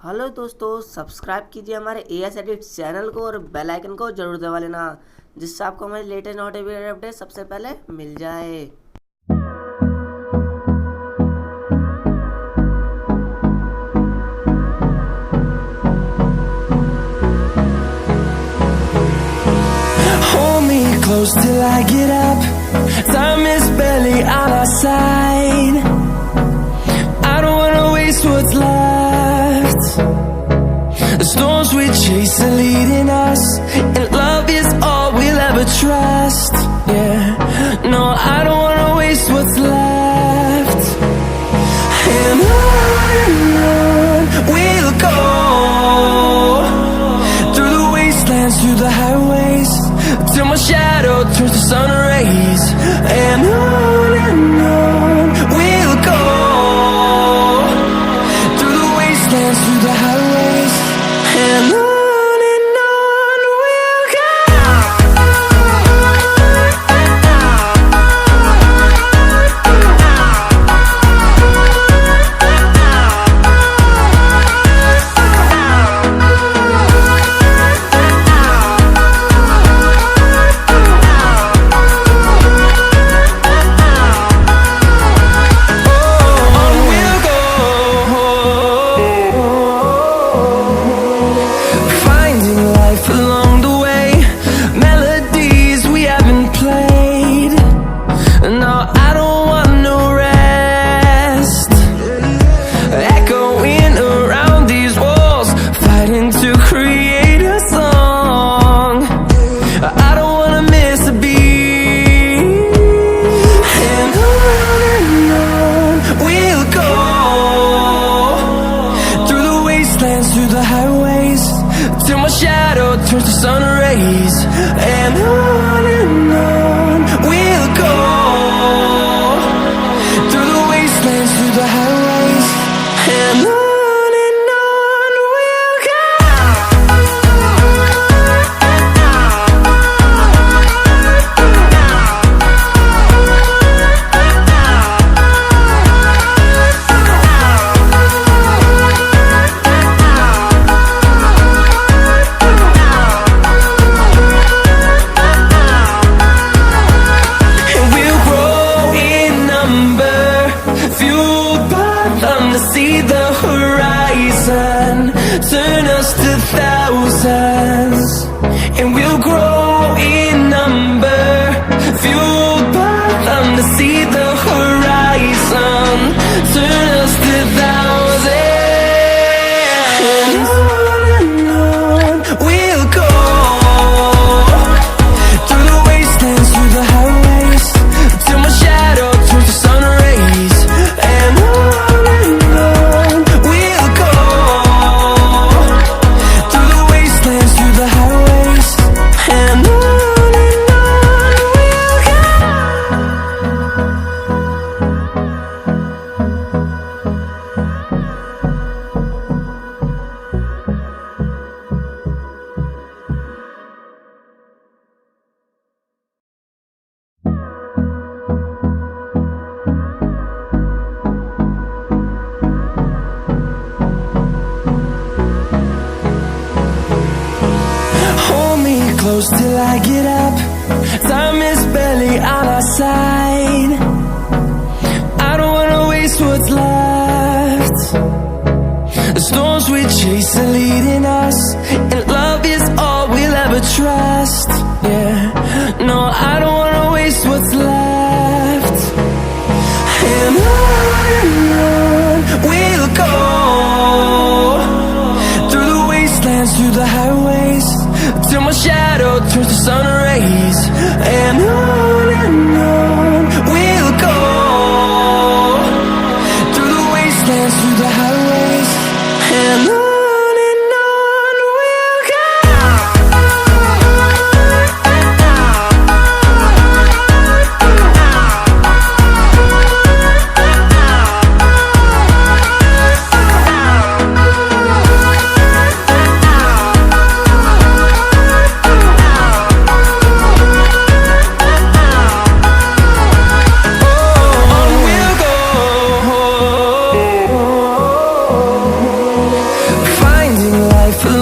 Hello दोस्तों, subscribe कीजिए हमारे एएस एडिट चैनल को और बेल आइकन को जरूर दबा लेना, जिससे आपको हमारे लेटेस्ट नोटिफिकेशन अपडेट सबसे पहले मिल जाए। Hold me close till I get up. Time is barely on our side. I don't wanna waste what's left. The storms we chase are leading us, and love is all we'll ever trust. Yeah, no, I don't wanna waste what's left. And on we'll go, through the wastelands, through the highways, till my shadow turns to sun rays. And on we'll go, through the wastelands, through the highways. And on we'll go. Through the highways, till my shadow turns to sun rays. And on we'll go, through the wastelands, through the highways. And on we'll go. See the horizon, turn us to thousands, and we'll grow in number, fueled by them to see the horizon, turn us to thousands. And on we'll go, through the wastelands, through the highways, till my shadow turns to sun rays. And close till I get up. Time is barely on our side. I don't wanna waste what's left. The storms we chase are leading us, and love is all we'll ever trust. Yeah, no, I don't wanna waste what's left. And on we'll go, through the wastelands, through the highways, till my shadow turns to sun rays. And on we'll go, through the wastelands, through the highways. And on we'll go. life alone.